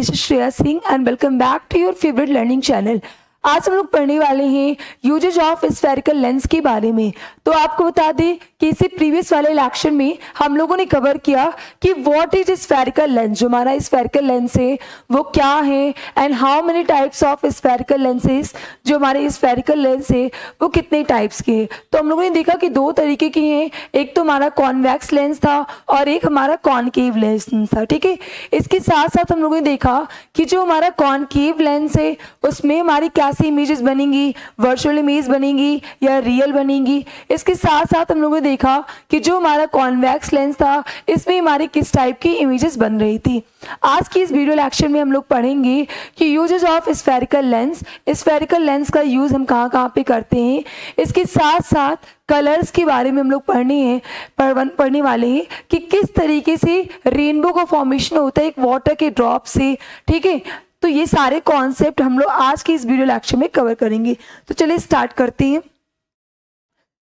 This is Shreya Singh and welcome back to your favourite learning channel. आज हम लोग पढ़ने वाले हैं यूजेज ऑफ स्फेरिकल लेंस के बारे में। तो आपको बता दें कि इसी प्रीवियस वाले लेक्चर में हम लोगों ने कवर किया कि व्हाट इज स्फेरिकल लेंस, जो हमारा स्फेरिकल लेंस है वो क्या है and how many types of spherical lenses, जो हमारे स्फेरिकल लेंस है वो कितने टाइप्स के हैं। तो हम लोगों ने देखा कि दो तरीके के हैं, एक तो हमारा कॉन्वेक्स लेंस था और एक हमारा कॉनकेव लेंस था। ठीक है, इसके साथ साथ हम लोगों ने देखा कि जो हमारा कॉनकेव लेंस है उसमें हमारी कैसी इमेजेस बनेंगी, वर्चुअल इमेज बनेंगी या रियल बनेंगी। इसके साथ साथ हम लोगों ने देखा कि जो हमारा कॉन्वेक्स लेंस था इसमें हमारी किस टाइप की इमेजेस बन रही थी। आज की इस वीडियो लेक्चर में हम लोग पढ़ेंगे कि uses of spherical lens, spherical lens का यूज हम कहाँ पे करते हैं। इसके साथ साथ कलर्स के बारे में हम लोग पढ़ने वाले हैं कि किस तरीके से रेनबो का फॉर्मेशन होता है एक वाटर के ड्रॉप से। ठीक है, तो ये सारे कॉन्सेप्ट हम लोग आज की इस वीडियो लेक्चर में कवर करेंगे। तो चलिए स्टार्ट करते हैं।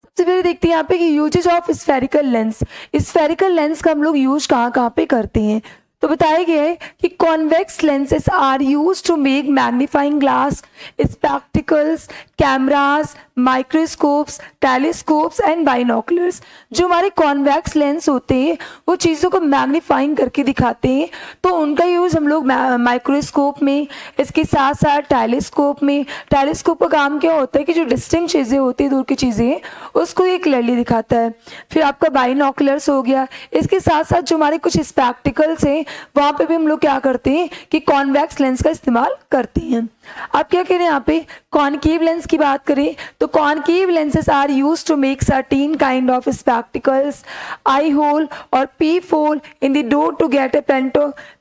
सबसे पहले देखते हैं यहाँ पे कि uses of spherical lens, spherical lens का हम लोग यूज कहाँ पे करते हैं। तो बताया गया है कि convex lenses are use to make magnifying glass, spectacles, cameras, microscopes, telescopes and binoculars. जो हमारे कॉन्वेक्स लेंस होते हैं वो चीज़ों को मैग्नीफाइंग करके दिखाते हैं, तो उनका यूज़ हम लोग माइक्रोस्कोप में, इसके साथ साथ टेलीस्कोप में। टेलीस्कोप का काम क्या होता है कि जो डिस्टिंक्ट चीज़ें होती हैं, दूर की चीज़ें, उसको ये क्लियरली दिखाता है। फिर आपका बाइनोकुलर्स हो गया। इसके साथ साथ जो हमारे कुछ स्पेक्टिकल्स हैं वहाँ पे भी हम लोग क्या करते हैं कि कॉन्वेक्स लेंस का इस्तेमाल करते हैं। आप क्या कह रहे हैं यहाँ पे कॉनकेव लेंस की बात करें तो concave lenses are used to make certain kind of spectacles, eye hole और peep hole in the door to get a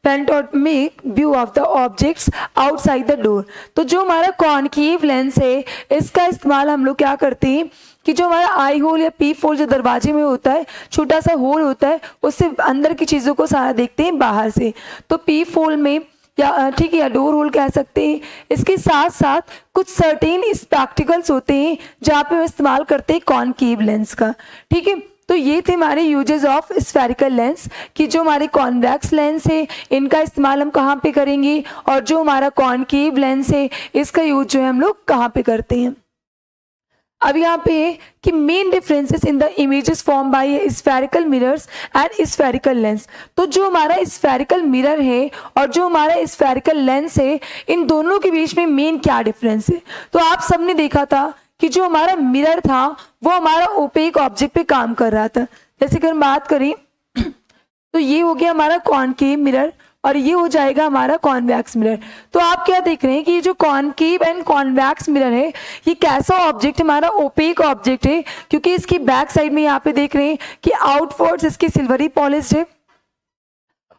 panoramic view of the objects outside the door. तो जो हमारा कॉनकेव लेंस है इसका इस्तेमाल हम लोग क्या करते हैं कि जो हमारा आई होल या पीप होल जो दरवाजे में होता है, छोटा सा होल होता है, उससे अंदर की चीज़ों को सारा देखते हैं बाहर से, तो पीप होल में या ठीक है या डोर होल कह सकते हैं। इसके साथ साथ कुछ सर्टेन स्पेक्टिकल्स होते हैं जहाँ पे हम इस्तेमाल करते हैं कॉनकेव लेंस का। ठीक है, तो ये थे हमारे यूजेस ऑफ स्फेरिकल लेंस कि जो हमारे कॉन्वेक्स लेंस है इनका इस्तेमाल हम कहाँ पे करेंगे और जो हमारा कॉनकेव लेंस है इसका यूज जो है हम लोग कहाँ पे करते हैं। अब यहाँ पे कि main differences in the images form by spherical mirrors and spherical lens. तो जो हमारा स्फेरिकल मिरर है और जो हमारा स्फेरिकल लेंस है इन दोनों के बीच में मेन क्या डिफरेंस है। तो आप सबने देखा था कि जो हमारा मिरर था वो हमारा ओपेक ऑब्जेक्ट पे काम कर रहा था। जैसे कि हम बात करें तो ये हो गया हमारा कॉनकेव मिरर और ये हो जाएगा हमारा कॉन्वेक्स मिरर। तो आप क्या देख रहे हैं कि ये जो कॉनकेव एंड कॉन्वेक्स मिरर है ये कैसा ऑब्जेक्ट, हमारा ओपेक ऑब्जेक्ट है, क्योंकि इसकी बैक साइड में यहाँ पे देख रहे हैं कि आउटवर्ड्स इसकी सिल्वरी पॉलिश्ड है।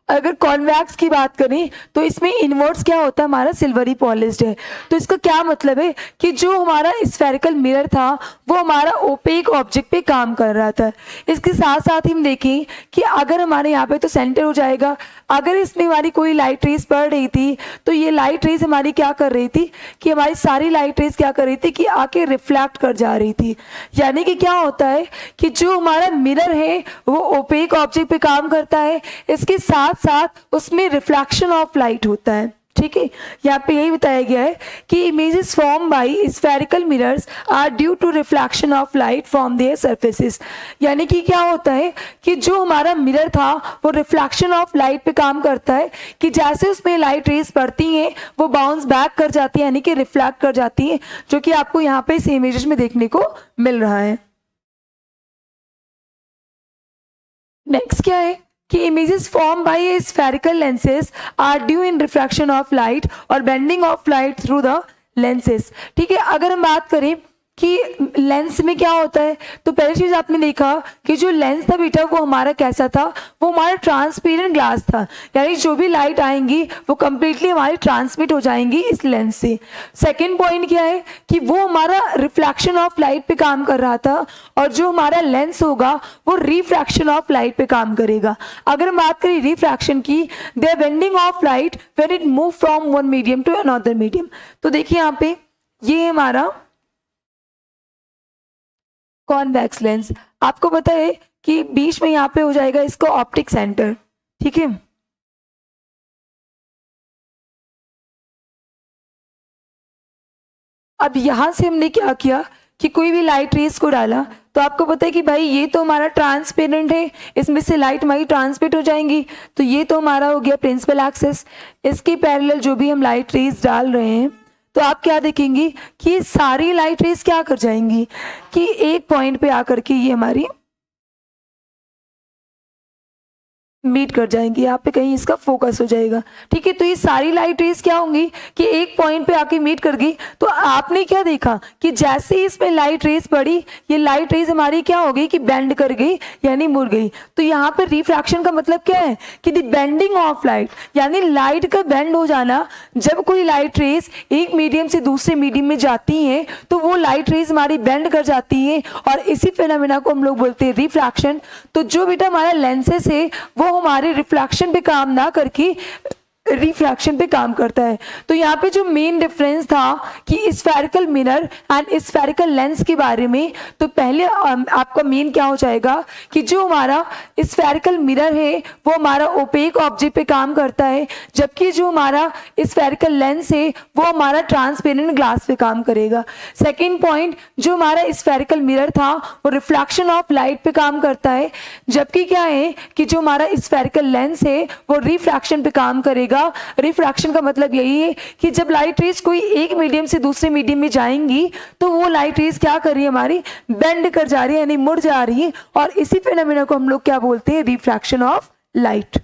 अगर कॉन्वेक्स की बात करें तो इसमें इनवर्ड्स क्या होता है, हमारा सिल्वरी पॉलिश्ड है। तो इसका क्या मतलब है कि जो हमारा स्फेरिकल मिरर था वो हमारा ओपेक ऑब्जेक्ट पे काम कर रहा था। इसके साथ साथ हम देखें कि अगर हमारे यहाँ पे तो सेंटर हो जाएगा, अगर इसमें हमारी कोई लाइट रेज पड़ रही थी तो ये लाइट रेज हमारी क्या कर रही थी कि हमारी सारी लाइट रेज क्या कर रही थी कि आके रिफ्लेक्ट कर जा रही थी। यानी कि क्या होता है कि जो हमारा मिरर है वो ओपेक ऑब्जेक्ट पे काम करता है, इसके साथ साथ उसमें रिफ्लेक्शन ऑफ लाइट होता है। ठीक है, यहाँ पे यही बताया गया है कि images form by spherical mirrors are due to reflection of light from their surfaces. यानी कि क्या होता है कि जो हमारा मिरर था वो रिफ्लेक्शन ऑफ लाइट पे काम करता है कि जैसे उसमें लाइट रेज पड़ती हैं वो बाउंस बैक कर जाती है, यानी कि रिफ्लेक्ट कर जाती है, जो कि आपको यहाँ पे इस इमेजेस में देखने को मिल रहा है। नेक्स्ट क्या है कि images formed by spherical lenses are due in refraction of light or bending of light through the lenses। ठीक है, अगर हम बात करें कि लेंस में क्या होता है तो पहली चीज आपने देखा कि जो लेंस था बेटा वो हमारा कैसा था, वो हमारा ट्रांसपेरेंट ग्लास था, यानी जो भी लाइट आएंगी वो कंप्लीटली हमारी ट्रांसमिट हो जाएंगी इस लेंस से। सेकंड पॉइंट क्या है कि वो हमारा रिफ्लेक्शन ऑफ लाइट पे काम कर रहा था और जो हमारा लेंस होगा वो रिफ्रैक्शन ऑफ लाइट पे काम करेगा। अगर हम बात करें रिफ्रैक्शन की, the bending of light when it move from one medium to another medium. तो देखिए यहाँ पे ये हमारा कॉन्वेक्स लेंस, आपको पता है कि बीच में यहाँ पे हो जाएगा इसको ऑप्टिक सेंटर। ठीक है, अब यहाँ से हमने क्या किया कि कोई भी लाइट रेस को डाला, तो आपको पता है कि भाई ये तो हमारा ट्रांसपेरेंट है, इसमें से लाइट हमारी ट्रांसमिट हो जाएंगी, तो ये तो हमारा हो गया प्रिंसिपल एक्सिस। इसके पैरेलल जो भी हम लाइट रेस डाल रहे हैं, तो आप क्या देखेंगे कि ये सारी लाइट रेस क्या कर जाएंगी कि एक पॉइंट पे आकर के ये हमारी मीट कर जाएंगी, यहाँ पे कहीं इसका फोकस हो जाएगा। ठीक है, तो ये सारी लाइट रेस क्या होंगी कि एक पॉइंट पे आके मीट कर गई। तो आपने क्या देखा कि जैसे ही इसमें लाइट रेस पड़ी, ये लाइट रेस हमारी क्या हो गई कि बेंड कर गई, यानी मुड़ गई। तो यहाँ पे रिफ्रैक्शन का मतलब क्या है कि द बेंडिंग ऑफ लाइट, यानी लाइट का बेंड हो जाना। जब कोई लाइट रेस एक मीडियम से दूसरे मीडियम में जाती है, तो वो लाइट रेस हमारी बेंड कर जाती है, और इसी फिनोमेना को हम लोग बोलते हैं रिफ्रैक्शन। तो जो बेटा हमारा लेंसेस है वो हमारे रिफ्लेक्शन पे काम ना करके रिफ्रैक्शन पे काम करता है। तो यहाँ पे जो मेन डिफरेंस था कि spherical mirror and spherical lens के बारे में, तो पहले आपका मेन क्या हो जाएगा कि जो हमारा स्फेरिकल मिरर है वो हमारा ओपेक ऑब्जेक्ट पे काम करता है, जबकि जो हमारा स्फेरिकल लेंस है वो हमारा ट्रांसपेरेंट ग्लास पे काम करेगा। सेकेंड पॉइंट, जो हमारा स्फेरिकल मिरर था वो रिफ्लेक्शन ऑफ लाइट पे काम करता है, जबकि क्या है कि जो हमारा स्फेरिकल लेंस है वो रिफ्रैक्शन पे काम करेगा। रिफ्रैक्शन का मतलब यही है कि जब लाइट रेज कोई एक मीडियम से दूसरे मीडियम में जाएंगी, तो वो लाइट रेज क्या कर रही है, हमारी बेंड कर जा रही है, यानी मुड़ जा रही है, और इसी फिनोमेना को हम लोग क्या बोलते हैं, रिफ्रैक्शन ऑफ लाइट।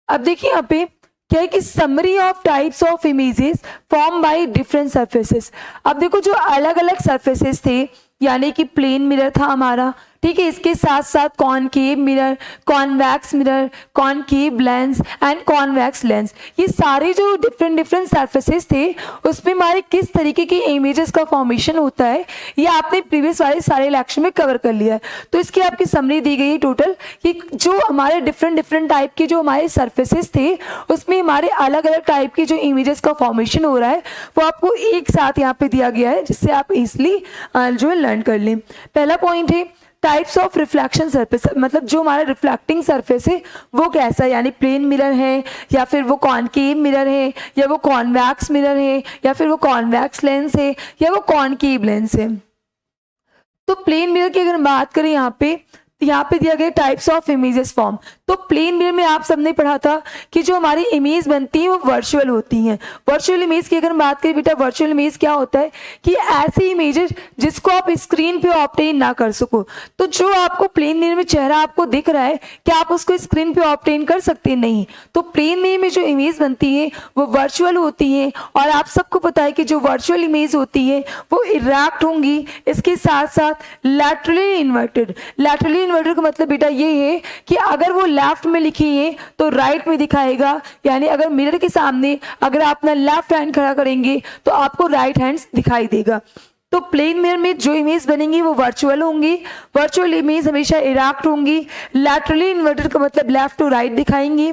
अब देखिए यहाँ पे क्या है कि summary of types of images form by different surfaces. अब देखो जो अलग अलग सरफेसेस थे, यानी कि प्लेन मिरर था हमारा, ठीक है, इसके साथ साथ concave mirror, convex mirror, concave lens and convex lens, ये सारे जो डिफरेंट सरफेसेस थे उसमें हमारे किस तरीके की इमेजेस का फॉर्मेशन होता है, ये आपने प्रीवियस वाले सारे लेक्चर में कवर कर लिया है। तो इसकी आपकी समरी दी गई है टोटल कि जो हमारे डिफरेंट टाइप के जो हमारे सरफेसेस थे उसमें हमारे अलग अलग टाइप की जो इमेजेस का फॉर्मेशन हो रहा है वो आपको एक साथ यहाँ पे दिया गया है, जिससे आप इजिली जो है लर्न कर लें। पहला पॉइंट है टाइप्स ऑफ रिफ्लेक्शन सरफेस, मतलब जो हमारा रिफ्लेक्टिंग सरफेस है वो कैसा है, यानी प्लेन मिरर है, या फिर वो कॉनकेव मिरर है, या वो कॉन्वेक्स मिरर है, या फिर वो कॉन्वेक्स लेंस है, या वो कॉनकेव लेंस है। तो प्लेन मिरर की अगर हम बात करें यहाँ पे दिया गया टाइप्स ऑफ इमेजेस फॉर्म। तो प्लेन मिरर में आप सबने पढ़ा था कि जो हमारी इमेज बनती है वो वर्चुअल होती हैं। वर्चुअल इमेज की अगर हम बात करें बेटा, वर्चुअल इमेज क्या होता है कि ऐसी इमेजेस जिसको आप स्क्रीन पे ऑब्टेन ना कर सको। तो जो आपको प्लेन मिरर में चेहरा आपको दिख रहा है, क्या आप उसको स्क्रीन पे ऑब्टेन कर सकते नहीं। तो प्लेन मिरर में जो इमेज बनती है वो वर्चुअल होती है, और आप सबको पता है कि जो वर्चुअल इमेज होती है वो इरेक्ट होंगी, इसके साथ साथ लैटरली इन्वर्टेड। लैटरली इन्वर्टेड का मतलब बेटा ये है कि अगर वो लेफ्ट में लिखी है तो राइट में दिखाएगा, यानी अगर मिरर के सामने अगर आप अपना लेफ्ट हैंड खड़ा करेंगे तो आपको राइट हैंड दिखाई देगा। तो प्लेन मिरर में जो इमेज बनेंगी वो वर्चुअल होंगी, वर्चुअल इमेज हमेशा इरेक्ट होंगी, लैटरली इन्वर्टेड का मतलब लेफ्ट टू राइट दिखाएंगी।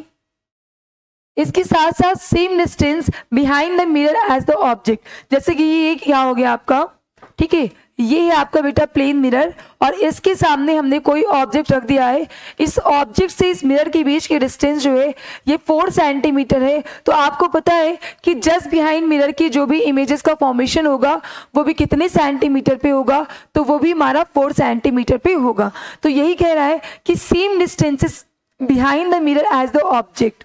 इसके साथ साथ same distance behind the mirror as the object, जैसे कि ये क्या हो गया आपका, ठीक है, ये है आपका बेटा प्लेन मिरर, और इसके सामने हमने कोई ऑब्जेक्ट रख दिया है। इस ऑब्जेक्ट से इस मिरर के बीच की डिस्टेंस जो है ये 4 सेंटीमीटर है। तो आपको पता है कि जस्ट बिहाइंड मिरर की जो भी इमेजेस का फॉर्मेशन होगा वो भी कितने सेंटीमीटर पे होगा, तो वो भी हमारा 4 सेंटीमीटर पे होगा। तो यही कह रहा है कि same distances behind the mirror as the object.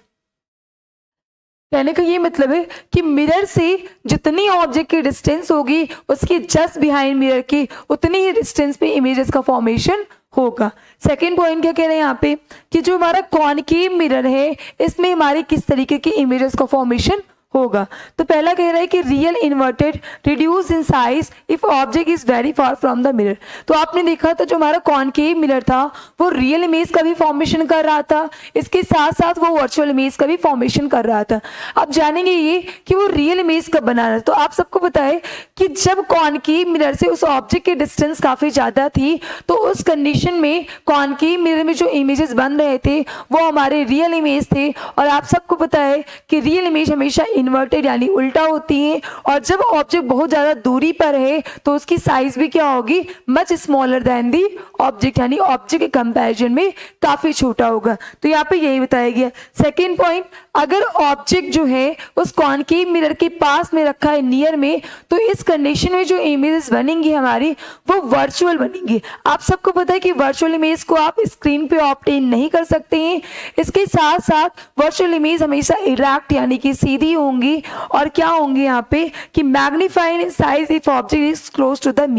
कहने का ये मतलब है कि मिरर से जितनी ऑब्जेक्ट की डिस्टेंस होगी उसके जस्ट बिहाइंड मिरर की उतनी ही डिस्टेंस पे इमेजेस का फॉर्मेशन होगा। सेकेंड पॉइंट क्या कह रहे हैं यहाँ पे कि जो हमारा कॉनकेव मिरर है इसमें हमारी किस तरीके की इमेजेस का फॉर्मेशन होगा। तो पहला कह रहा है कि real inverted reduce in size if object is very far from the mirror. तो आपने देखा था जो हमारा कॉनकेव मिरर था वो रियल इमेज का भी फॉर्मेशन कर रहा था, इसके साथ साथ वो वर्चुअल इमेज का भी फॉर्मेशन कर रहा था। अब जानेंगे ये कि वो रियल इमेज कब बना रहा है। तो आप सबको पता है कि जब कॉनकेव मिरर से उस ऑब्जेक्ट की डिस्टेंस काफी ज्यादा थी तो उस कंडीशन में कॉनकेव मिरर में जो इमेजेस बन रहे थे वो हमारे रियल इमेज थे। और आप सबको पता है कि रियल इमेज हमेशा इन्वर्टेड यानी उल्टा होती हैं, और जब ऑब्जेक्ट बहुत ज़्यादा दूरी पर है तो उसकी साइज भी क्या होगी, much smaller than the object, यानी ऑब्जेक्ट के कंपैरिजन में काफ़ी छोटा होगा। तो यहाँ पे यही बताया गया। सेकेंड पॉइंट, अगर ऑब्जेक्ट जो है उस कॉनकेव मिरर के पास में रखा है, नियर में, तो इस कंडीशन में जो इमेजेस बनेंगी हमारी वो वर्चुअल बनेंगी। आप सबको पता है कि वर्चुअल इमेज को आप स्क्रीन पे ऑब्टेन नहीं कर सकते हैं। इसके साथ साथ वर्चुअल इमेज हमेशा इरेक्ट यानी कि सीधी होंगी, और क्या होंगी यहाँ पे कि magnified in size if object is close to the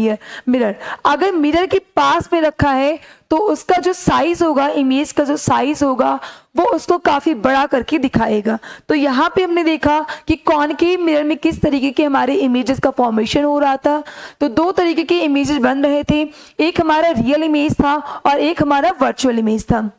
mirror. अगर मिरर के पास में रखा है तो उसका जो साइज होगा, इमेज का जो साइज होगा वो उसको काफी बड़ा करके दिखाएगा। तो यहाँ पे हमने देखा कि कॉनकेव मिरर में किस तरीके के हमारे इमेजेस का फॉर्मेशन हो रहा था। तो दो तरीके के इमेजेस बन रहे थे, एक हमारा रियल इमेज था और एक हमारा वर्चुअल इमेज था।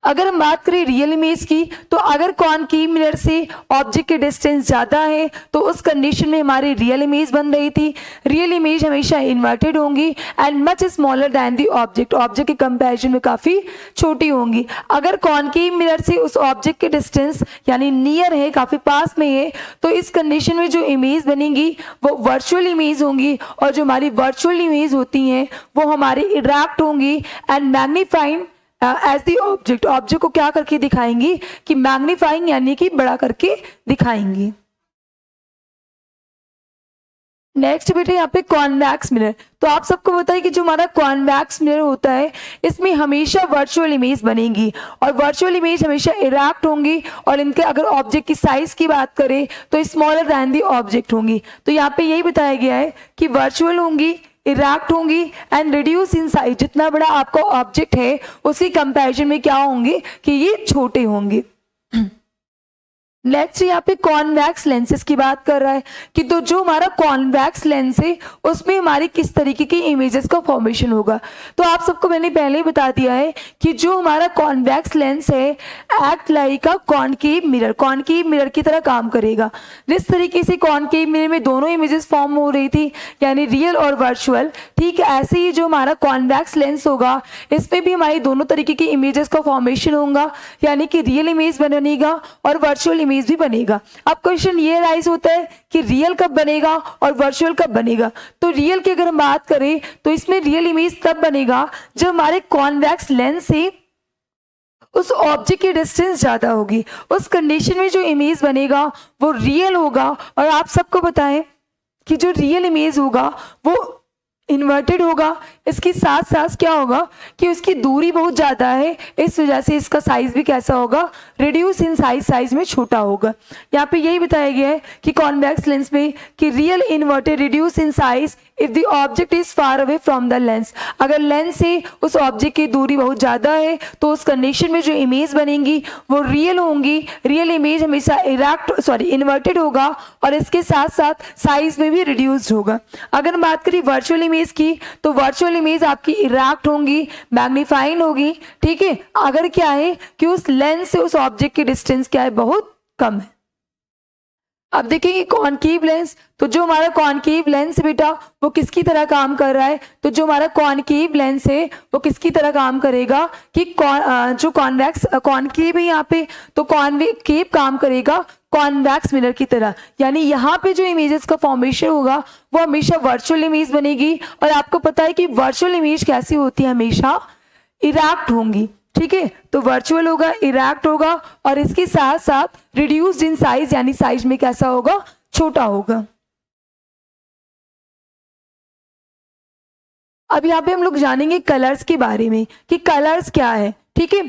अगर हम बात करें रियल इमेज की, तो अगर कॉनकेव मिरर से ऑब्जेक्ट की डिस्टेंस ज़्यादा है तो उस कंडीशन में हमारी रियल इमेज बन रही थी। रियल इमेज हमेशा इन्वर्टेड होंगी and much smaller than the object, object के कंपैरिजन में काफ़ी छोटी होंगी। अगर कॉनकेव मिरर से उस ऑब्जेक्ट की डिस्टेंस यानी नियर है, काफ़ी पास में है, तो इस कंडीशन में जो इमेज बनेंगी वो वर्चुअल इमेज होंगी, और जो हमारी वर्चुअल इमेज होती हैं वो हमारी इरेक्ट होंगी and magnifying as the object, object को क्या करके दिखाएंगी कि मैग्नीफाइंग यानी कि बड़ा करके दिखाएंगी। नेक्स्ट बेटे यहाँ पे कॉन्वेक्स मिरर। तो आप सबको पता है कि जो हमारा कॉन्वेक्स मिरर होता है इसमें हमेशा वर्चुअल इमेज बनेगी, और वर्चुअल इमेज हमेशा इरेक्ट होंगी, और इनके अगर ऑब्जेक्ट की साइज की बात करें तो स्मॉलर दैन दी ऑब्जेक्ट होंगी। तो यहाँ पे यही बताया गया है कि वर्चुअल होंगी, इरेक्ट होंगी एंड रिड्यूस इन साइज, जितना बड़ा आपका ऑब्जेक्ट है उसी कंपैरिजन में क्या होंगे कि ये छोटे होंगे। नेक्स्ट यहाँ पे कॉन्वेक्स लेंसेज की बात कर रहा है कि तो जो हमारा कॉन्वेक्स लेंस है उसमें हमारी किस तरीके की इमेजेस का फॉर्मेशन होगा। तो आप सबको मैंने पहले ही बता दिया है कि जो हमारा कॉन्वेक्स लेंस है act like a concave mirror, concave mirror की तरह काम करेगा। जिस तरीके से कॉनकेव मिरर में दोनों इमेजेस फॉर्म हो रही थी यानी रियल और वर्चुअल, ठीक ऐसे ही जो हमारा कॉन्वेक्स लेंस होगा इसमें भी हमारी दोनों तरीके की इमेजेस का फॉर्मेशन होगा, यानी कि रियल इमेज बनेगा और वर्चुअल इमेज भी बनेगा। अब क्वेश्चन ये राइज होता है कि रियल कब बनेगा और वर्चुअल कब बनेगा। तो रियल की अगर हम बात करें तो इसमें रियल इमेज तब बनेगा जब हमारे कॉन्वेक्स लेंस से उस ऑब्जेक्ट की डिस्टेंस ज्यादा होगी, उस कंडीशन में जो इमेज बनेगा वो रियल होगा। और आप सबको पता है कि जो रियल इमेज होगा वो इन्वर्टेड होगा, इसके साथ साथ क्या होगा कि उसकी दूरी बहुत ज़्यादा है, इस वजह से इसका साइज भी कैसा होगा, रिड्यूस इन साइज, साइज में छोटा होगा। यहाँ पे यही बताया गया है कि कॉन्वेक्स लेंस में कि real inverted reduce in size if the object is far away from the lens. अगर लेंस से उस ऑब्जेक्ट की दूरी बहुत ज़्यादा है तो उस कंडीशन में जो इमेज बनेंगी वो रियल होंगी। रियल इमेज हमेशा इन्वर्टेड होगा और इसके साथ साथ साइज में भी रिड्यूस्ड होगा। अगर हम बात करें वर्चुअल इमेज की तो वर्चुअल इमेज आपकी इरेक्ट होंगी, मैग्नीफाइंग होगी, ठीक है, अगर क्या है कि उस लेंस से उस ऑब्जेक्ट की डिस्टेंस क्या है, बहुत कम है। अब देखेंगे कॉनकेव लेंस। तो जो हमारा कॉनकेव लेंस बेटा वो किसकी तरह काम कर रहा है, तो जो हमारा कॉनकेव लेंस है वो किसकी तरह काम करेगा कि जो कॉनकेव है यहाँ पे, तो कॉनकेव काम करेगा कॉन्वेक्स मिरर की तरह, यानी यहाँ पे जो इमेजेस का फॉर्मेशन होगा वो हमेशा वर्चुअल इमेज बनेगी। और आपको पता है कि वर्चुअल इमेज कैसी होती है, हमेशा इरेक्ट होंगी, ठीक है। तो वर्चुअल होगा, इरेक्ट होगा और इसके साथ साथ रिड्यूस्ड इन साइज, यानी साइज में कैसा होगा, छोटा होगा। अब यहाँ पे हम लोग जानेंगे कलर्स के बारे में कि कलर्स क्या है, ठीक है।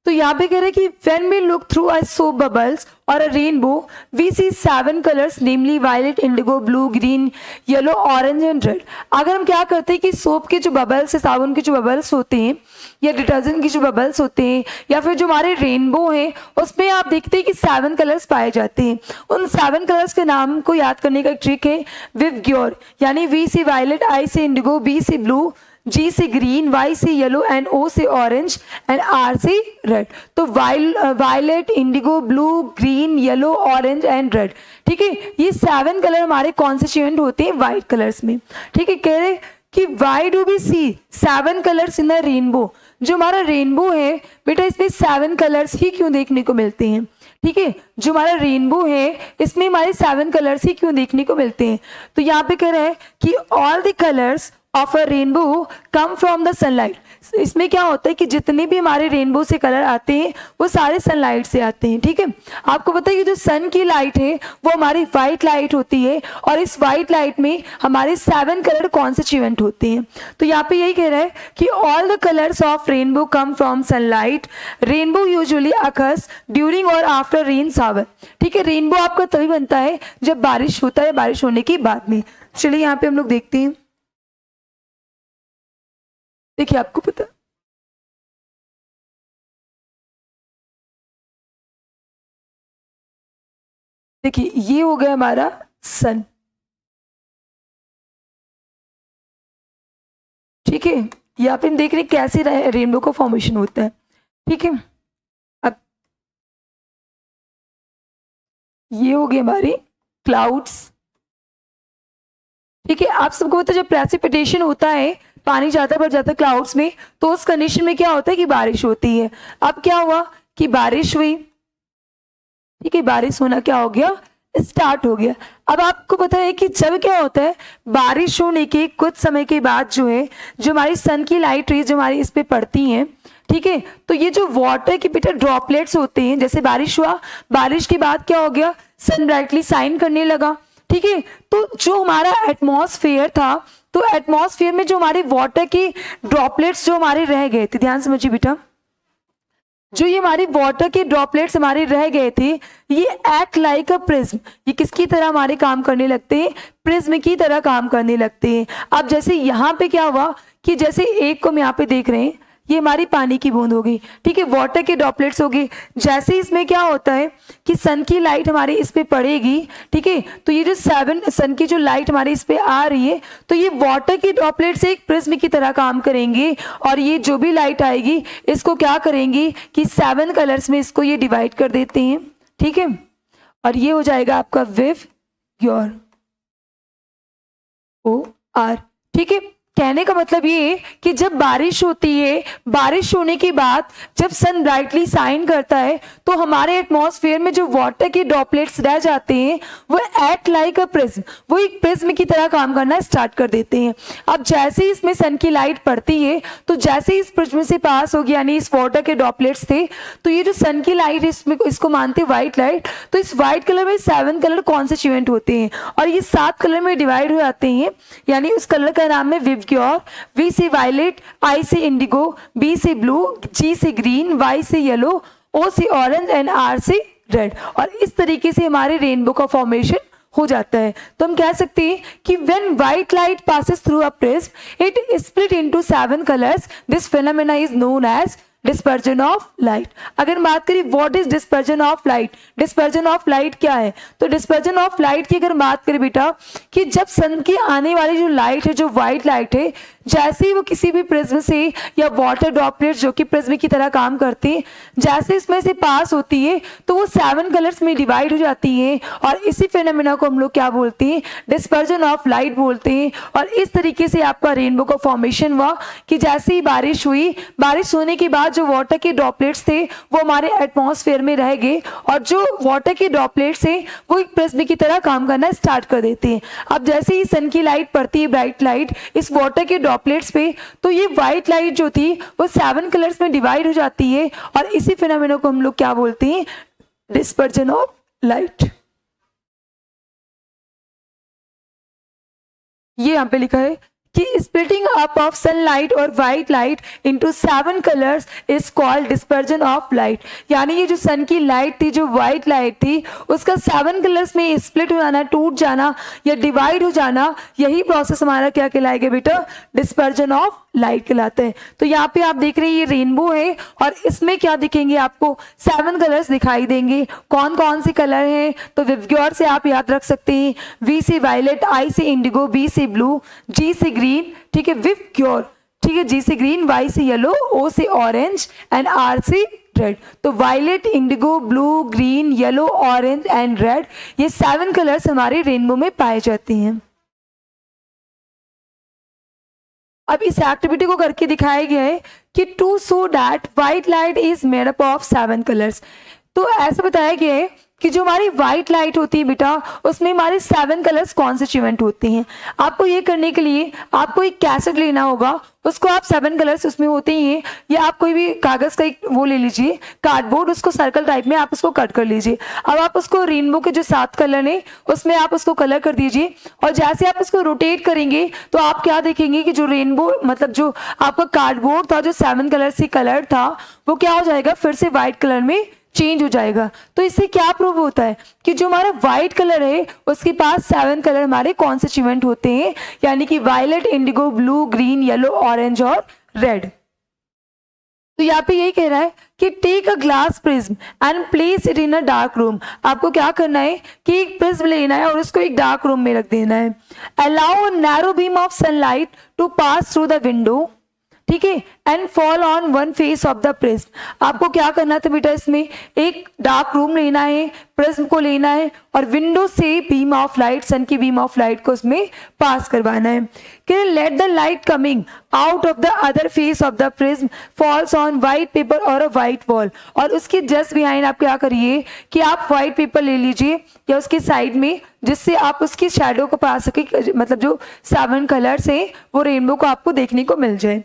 तो यहाँ पे कह रहे हैं कि when we look through a soap bubbles or a rainbow, we see 7 colors, namely violet, indigo, blue, green, yellow, orange and red. अगर हम क्या करते हैं कि सोप के जो बबल्स है, साबुन के जो बबल्स होते हैं या डिटर्जेंट के जो बबल्स होते हैं या फिर जो हमारे रेनबो हैं उसमें आप देखते हैं कि 7 कलर्स पाए जाते हैं। उन 7 कलर्स के नाम को याद करने का एक ट्रिक है विव ग्योर, यानी V से वायलेट, I से इंडिगो, B से ब्लू, G से ग्रीन, Y से येलो एंड O से ऑरेंज एंड R से रेड। तो violet, indigo, blue, green, yellow, orange and red, ठीक है। ये 7 कलर हमारे कॉन्स्टिट्यूएंट होते हैं वाइट कलर्स में, ठीक है। कह रहे कि why do we see 7 colours in the rainbow. जो हमारा रेनबो है बेटा इसमें 7 कलर्स ही क्यों देखने को मिलते हैं, ठीक है, जो हमारा रेनबो है इसमें हमारे 7 कलर्स ही क्यों देखने को मिलते हैं? तो यहाँ पे कह रहा है कि all the colours of a rainbow come from the sunlight. इसमें क्या होता है कि जितने भी हमारे रेनबो से कलर आते हैं वो सारे सनलाइट से आते हैं। ठीक है, आपको पता है कि जो सन की लाइट है वो हमारी वाइट लाइट होती है और इस वाइट लाइट में हमारे 7 कलर कॉन्स्टिट्यूएंट होते हैं। तो यहाँ पे यही कह रहा है कि all the colours of rainbow come from sunlight. Rainbow usually occurs during और आफ्टर रेन शावर। ठीक है, रेनबो आपका तभी बनता है जब बारिश होता है, बारिश होने के बाद में। चलिए यहाँ पे हम लोग देखते हैं। देखिए आपको पता, देखिए ये हो गया हमारा सन। ठीक है, यहाँ पे हम देख रहे हैं कैसे रेनबो का फॉर्मेशन होता है। ठीक है, अब ये हो गए हमारे क्लाउड्स। ठीक है, आप सबको पता है जब प्रेसिपिटेशन होता है, पानी जाता भर जाता है क्लाउड्स में, तो उस कंडीशन में क्या होता है कि बारिश होती है। अब क्या हुआ कि बारिश हुई। ठीक है, बारिश होना क्या हो गया, स्टार्ट हो गया। अब आपको पता है कि जब क्या होता है, बारिश होने के कुछ समय के बाद जो है, जो हमारी सन की लाइट रेज जो हमारी इस पे पड़ती हैं, ठीक है, तो ये जो वाटर के बेटा ड्रॉपलेट्स होते हैं, जैसे बारिश हुआ, बारिश के बाद क्या हो गया, सन ब्राइटली शाइन करने लगा। ठीक है, तो जो हमारा एटमॉस्फेयर था, तो एटमॉस्फेयर में जो हमारे वाटर के ड्रॉपलेट्स जो हमारे रह गए थे, ध्यान समझिए बेटा, जो ये हमारी वाटर के ड्रॉपलेट्स हमारे रह गए थे, ये एक्ट लाइक अ प्रिज्म। ये किसकी तरह हमारे काम करने लगते हैं, प्रिज्म की तरह काम करने लगते हैं। अब जैसे यहाँ पे क्या हुआ कि जैसे एक को हम यहाँ पे देख रहे हैं, ये हमारी पानी की बूंद होगी। ठीक है, वाटर के ड्रॉपलेट्स होगी। जैसे इसमें क्या होता है कि सन की लाइट हमारी इस पे पड़ेगी। ठीक है, तो ये जो 7 सन की जो लाइट हमारी इस पे आ रही है, तो ये वाटर की ड्रॉपलेट से एक प्रिज्म की तरह काम करेंगे और ये जो भी लाइट आएगी इसको क्या करेंगी कि 7 कलर्स में इसको ये डिवाइड कर देते हैं। ठीक है, और ये हो जाएगा आपका विव योर ओ आर। ठीक है, कहने का मतलब ये कि जब बारिश होती है, बारिश होने के बाद जब सन ब्राइटली शाइन करता है, तो हमारे एटमॉस्फेयर में जो वाटर के ड्रॉपलेट्स रह जाते हैं वो एक्ट लाइक अ प्रिज्म, वो एक प्रिज्म की तरह काम करना स्टार्ट कर देते हैं। अब जैसे ही इसमें सन की लाइट पड़ती है, तो जैसे ही इस प्रिज्म से पास होगी, यानी इस वाटर के ड्रॉपलेट्स थे, तो ये जो सन की लाइट इसमें इसको मानते हैं व्हाइट लाइट, तो इस व्हाइट कलर में 7 कलर कॉन्स्टिट्यूएंट होते हैं और ये 7 कलर में डिवाइड हो जाते हैं। यानी उस कलर का नाम है विव क्योर। वी से वायलेट, आई से इंडिगो, बी से ब्लू, जी से ग्रीन, वाई से येलो, ओ से ऑरेंज एंड आर से रेड। और इस तरीके से हमारे रेनबो का फॉर्मेशन हो जाता है। तो हम कह सकते हैं कि when white light passes through a prism it split into 7 colours. This phenomena is known as dispersion of light. अगर बात करें what is dispersion of light, dispersion of light क्या है, तो डिस्पर्जन ऑफ लाइट की अगर बात करें बेटा कि जब सन की आने वाली जो लाइट है, जो व्हाइट लाइट है, जैसे ही वो किसी भी प्रिज्म से या वाटर ड्रॉपलेट जो कि प्रिज्म की तरह काम करते हैं, जैसे इसमें से पास होती है तो वो 7 कलर्स में डिवाइड हो जाती है और इसी फिनोमेना को हम लोग क्या बोलते हैं, डिस्पर्जन ऑफ लाइट बोलते हैं। और इस तरीके से आपका रेनबो का फॉर्मेशन हुआ कि जैसे ही बारिश हुई, बारिश होने के बाद जो वाटर के ड्रॉपलेट्स थे वो हमारे एटमॉस्फेयर में रह गए और जो वाटर के ड्रॉपलेट्स हैं वो एक प्रिज्म की तरह काम करना स्टार्ट कर देते हैं। अब जैसे ही सन की लाइट पड़ती है, ब्राइट लाइट, इस वाटर के ड्रॉपलेट्स पे, तो ये व्हाइट लाइट जो थी वो 7 कलर्स में डिवाइड हो जाती है और इसी फिनोमेना को हम लोग क्या बोलते हैं, डिस्पर्जन ऑफ लाइट। ये यहाँ पे लिखा है कि स्प्लिटिंग अप ऑफ सनलाइट और white light into 7 colours is called dispersion of light. यानी ये जो सन की लाइट थी, जो व्हाइट लाइट थी, उसका 7 कलर्स में स्प्लिट हो जाना, टूट जाना या डिवाइड हो जाना, यही प्रोसेस हमारा क्या कहलाएगा बेटा, डिस्पर्जन ऑफ लाइट कहलाता है। तो यहाँ पे आप देख रहे हैं ये रेनबो है और इसमें क्या दिखेंगे आपको, 7 कलर्स दिखाई देंगे। कौन कौन से कलर हैं, तो विवग्योर से आप याद रख सकते हैं, वी से वायलेट, आई से इंडिगो, बी से ब्लू, जी से ग्रीन, ठीक है, विवग्योर, ठीक है, जी से ग्रीन, वाई से येलो, ओ से ऑरेंज एंड आर से रेड। तो violet, indigo, blue, green, yellow, orange and red, ये 7 कलर्स हमारे रेनबो में पाए जाते हैं। अब इस एक्टिविटी को करके दिखाया गया है कि to show that white light is made up of 7 colours. तो ऐसा बताया गया है कि जो हमारी व्हाइट लाइट होती है बेटा, उसमें हमारे 7 कलर्स कॉन्स्टिट्यूएंट होते हैं। आपको ये करने के लिए आपको एक कैसेट लेना होगा, उसको आप 7 कलर्स उसमें होते ही हैं, या आप कोई भी कागज का एक वो ले लीजिए, कार्डबोर्ड, उसको सर्कल टाइप में आप उसको कट कर लीजिए। अब आप उसको रेनबो के जो 7 कलर हैं उसमें आप उसको कलर कर दीजिए, और जैसे आप उसको रोटेट करेंगे तो आप क्या देखेंगे कि जो रेनबो मतलब जो आपका कार्डबोर्ड था, जो 7 कलर से कलर था, वो क्या हो जाएगा, फिर से व्हाइट कलर में चेंज हो जाएगा। तो इससे क्या प्रूव होता है कि जो हमारा व्हाइट कलर है उसके पास 7 कलर हमारे कॉन्स्टिट्यूएंट होते हैं, यानी कि violet, indigo, blue, green, yellow, orange और रेड। तो यहाँ पे यही कह रहा है कि take a glass prism and place it in a dark room. आपको क्या करना है कि एक प्रिज्म लेना है और उसको एक डार्क रूम में रख देना है। Allow a narrow beam of sunlight to pass through the window, ठीक है, and fall on one face of the prism. आपको क्या करना था बेटा, इसमें एक डार्क रूम लेना है, प्रिज्म को लेना है और विंडो से बीम ऑफ लाइट, सन की बीम ऑफ लाइट को उसमें पास करवाना है। कि let the light coming out of the other face of the prism falls on white paper और अ व्हाइट वॉल। और उसके जस्ट बिहाइंड आप क्या करिए कि आप व्हाइट पेपर ले लीजिए या उसके साइड में, जिससे आप उसकी शैडो को पा सके, मतलब जो 7 कलर्स हैं वो रेनबो को आपको देखने को मिल जाए।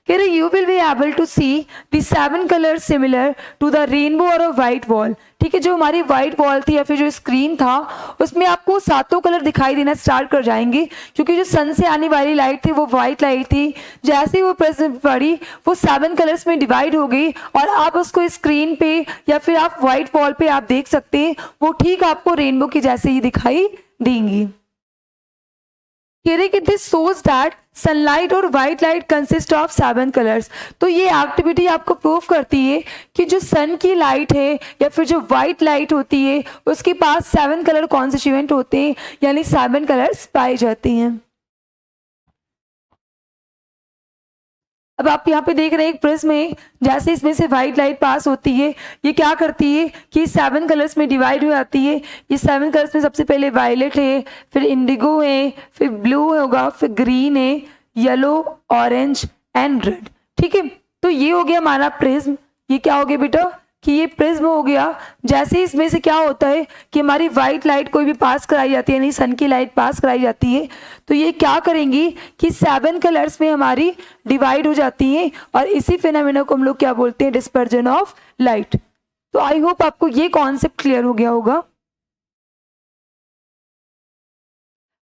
कह रहे you will be able to see the 7 colours similar to the rainbow और अ व्हाइट वॉल। ठीक है, जो हमारी व्हाइट वॉल थी या फिर जो स्क्रीन था उसमें आपको 7 कलर दिखाई देना स्टार्ट कर जाएंगे, क्योंकि जो सन से आने वाली लाइट थी वो व्हाइट लाइट थी। जैसे ही वो प्रिज्म पड़ी वो 7 कलर्स में डिवाइड हो गई और आप उसको स्क्रीन पे या फिर आप व्हाइट वॉल पे आप देख सकते हैं, वो ठीक आपको रेनबो की जैसे ही दिखाई देंगी। दिस शोज दैट सनलाइट और white light consist of 7 colours. तो ये एक्टिविटी आपको प्रूव करती है कि जो सन की लाइट है या फिर जो व्हाइट लाइट होती है उसके पास 7 कलर कॉन्स्टिट्यूएंट होते हैं, यानी 7 कलर्स पाए जाते हैं। अब आप यहाँ पे देख रहे हैं एक प्रिज्म है, जैसे इसमें से व्हाइट लाइट पास होती है ये क्या करती है कि 7 कलर्स में डिवाइड हो जाती है। ये 7 कलर्स में सबसे पहले वायलेट है, फिर इंडिगो है, फिर ब्लू होगा, फिर ग्रीन है, येलो, ऑरेंज एंड रेड। ठीक है, तो ये हो गया हमारा प्रिज्म। ये क्या हो गया बेटा कि ये प्रिज्म हो गया। जैसे ही इसमें से क्या होता है कि हमारी व्हाइट लाइट कोई भी पास कराई जाती है, यानी सन की लाइट पास कराई जाती है, तो ये क्या करेंगी कि 7 कलर्स में हमारी डिवाइड हो जाती हैं, और इसी फिनोमेना को हम लोग क्या बोलते हैं, डिस्पर्जन ऑफ लाइट। तो आई होप आपको ये कॉन्सेप्ट क्लियर हो गया होगा।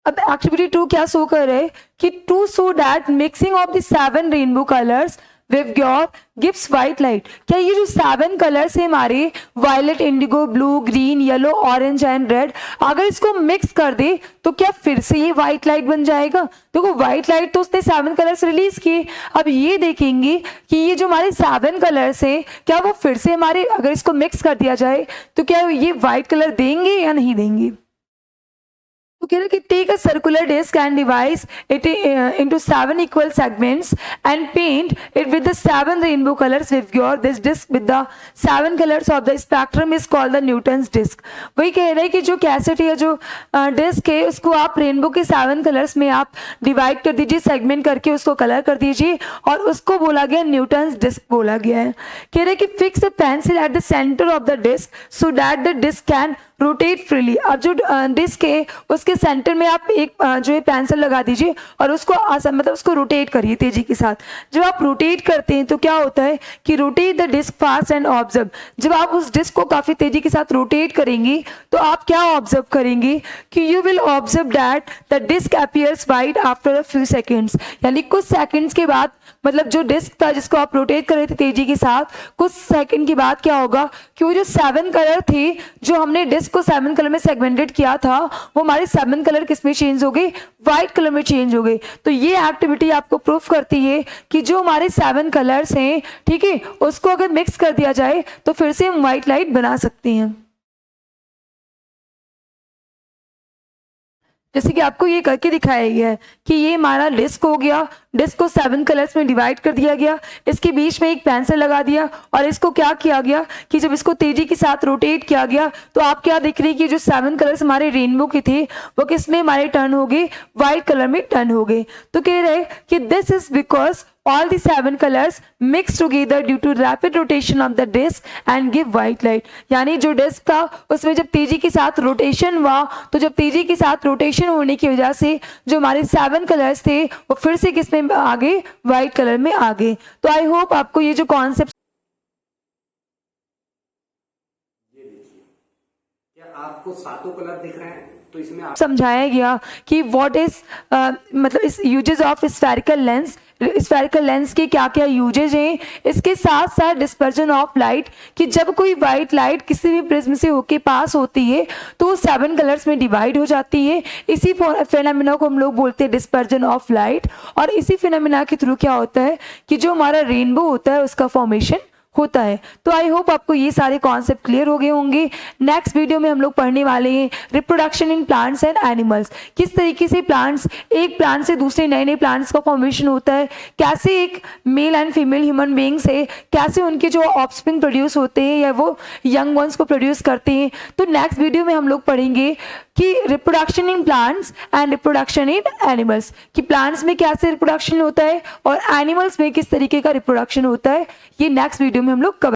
अब एक्टिविटी 2 क्या शो कर रहे हैं कि to show that mixing of the 7 rainbow colours विव योर गिव्स व्हाइट लाइट। क्या ये जो 7 कलर्स है हमारे violet, indigo, blue, green, yellow, orange and red, अगर इसको मिक्स कर दे तो क्या फिर से ये व्हाइट लाइट बन जाएगा? देखो व्हाइट लाइट तो उसने 7 कलर्स रिलीज किए, अब ये देखेंगे कि ये जो हमारे 7 कलर्स है क्या वो फिर से हमारे, अगर इसको मिक्स कर दिया जाए तो क्या ये व्हाइट कलर देंगे या नहीं देंगे? तो कह रहे कि take a circular disc and divide it into 7 equal segments and paint it with the 7 rainbow colors with your this disc with the 7 colors of the spectrum is called the Newton's disc। वही कह रहे हैं कि जो cassette या जो disc है उसको आप रेनबो के 7 कलर्स में आप डिवाइड कर दीजिए, सेगमेंट करके उसको कलर कर दीजिए, और उसको बोला गया न्यूटन्स डिस्क बोला गया है। कह रहे कि fix the pencil at the centre of the disc so that the disc can rotate freely. अब जो डिस्क है उसके सेंटर में आप एक जो है पेंसिल लगा दीजिए और उसको मतलब उसको रोटेट करिए तेजी के साथ। जब आप रोटेट करते हैं तो क्या होता है कि rotate the disc fast and observe. जब आप उस डिस्क को काफी तेजी के साथ रोटेट करेंगे तो आप क्या ऑब्जर्व करेंगे कि you will observe that the disc appears white after a few seconds. यानी कुछ सेकेंड्स के बाद, मतलब जो डिस्क था जिसको आप रोटेट कर रहे थे तेजी के साथ, कुछ सेकंड के बाद क्या होगा कि वो जो 7 कलर थे, जो हमने डिस्क को 7 कलर में सेगमेंटेड किया था, वो हमारे 7 कलर किस में चेंज हो गए, व्हाइट कलर में चेंज हो गए। तो ये एक्टिविटी आपको प्रूफ करती है कि जो हमारे 7 कलर्स हैं, ठीक है, उसको अगर मिक्स कर दिया जाए तो फिर से हम व्हाइट लाइट बना सकते हैं। जैसे कि आपको ये करके दिखाया गया है कि ये हमारा डिस्क हो गया, डिस्क को 7 कलर्स में डिवाइड कर दिया गया, इसके बीच में एक पेंसिल लगा दिया और इसको क्या किया गया कि जब इसको तेजी के साथ रोटेट किया गया तो आप क्या देख रहे हैं कि जो 7 कलर्स हमारे रेनबो के थे वो किस में हमारे टर्न हो गए, व्हाइट कलर में टर्न हो गए। तो कह रहे कि this is because all the 7 colors mix together due to rapid rotation of the disk and give white light। यानी जो डिस्क था उसमें जब तेजी के साथ रोटेशन हुआ तो जब तेजी के साथ रोटेशन होने की वजह से जो हमारे 7 कलर्स थे वो फिर से किस में आ गए, व्हाइट कलर में आ गए। तो आई होप आपको ये जो कॉन्सेप्ट आपको सातों कलर दिख रहे हैं तो इसमें आप समझाया गया कि व्हाट इज मतलब इस uses of spherical lens, spherical lens के क्या क्या यूजेज हैं, इसके साथ साथ डिस्पर्जन ऑफ लाइट कि जब कोई वाइट लाइट किसी भी प्रिज्म से होके पास होती है तो वो 7 कलर्स में डिवाइड हो जाती है। इसी फिनोमेना को हम लोग बोलते हैं डिस्पर्जन ऑफ लाइट। और इसी फिनोमेना के थ्रू क्या होता है कि जो हमारा रेनबो होता है उसका फॉर्मेशन होता है। तो आई होप आपको ये सारे कॉन्सेप्ट क्लियर हो गए होंगे। नेक्स्ट वीडियो में हम लोग पढ़ने वाले हैं reproduction in plants and animals, किस तरीके से प्लांट्स, एक प्लांट से दूसरे नए नए प्लांट्स का फॉर्मेशन होता है, कैसे एक male and female human being से कैसे उनके जो ऑफस्प्रिंग प्रोड्यूस होते हैं या वो यंग वंस को प्रोड्यूस करते हैं। तो नेक्स्ट वीडियो में हम लोग पढ़ेंगे कि reproduction in plants and reproduction in animals, कि प्लांट्स में कैसे रिप्रोडक्शन होता है और एनिमल्स में किस तरीके का रिप्रोडक्शन होता है। ये नेक्स्ट वीडियो में हम लोग कवर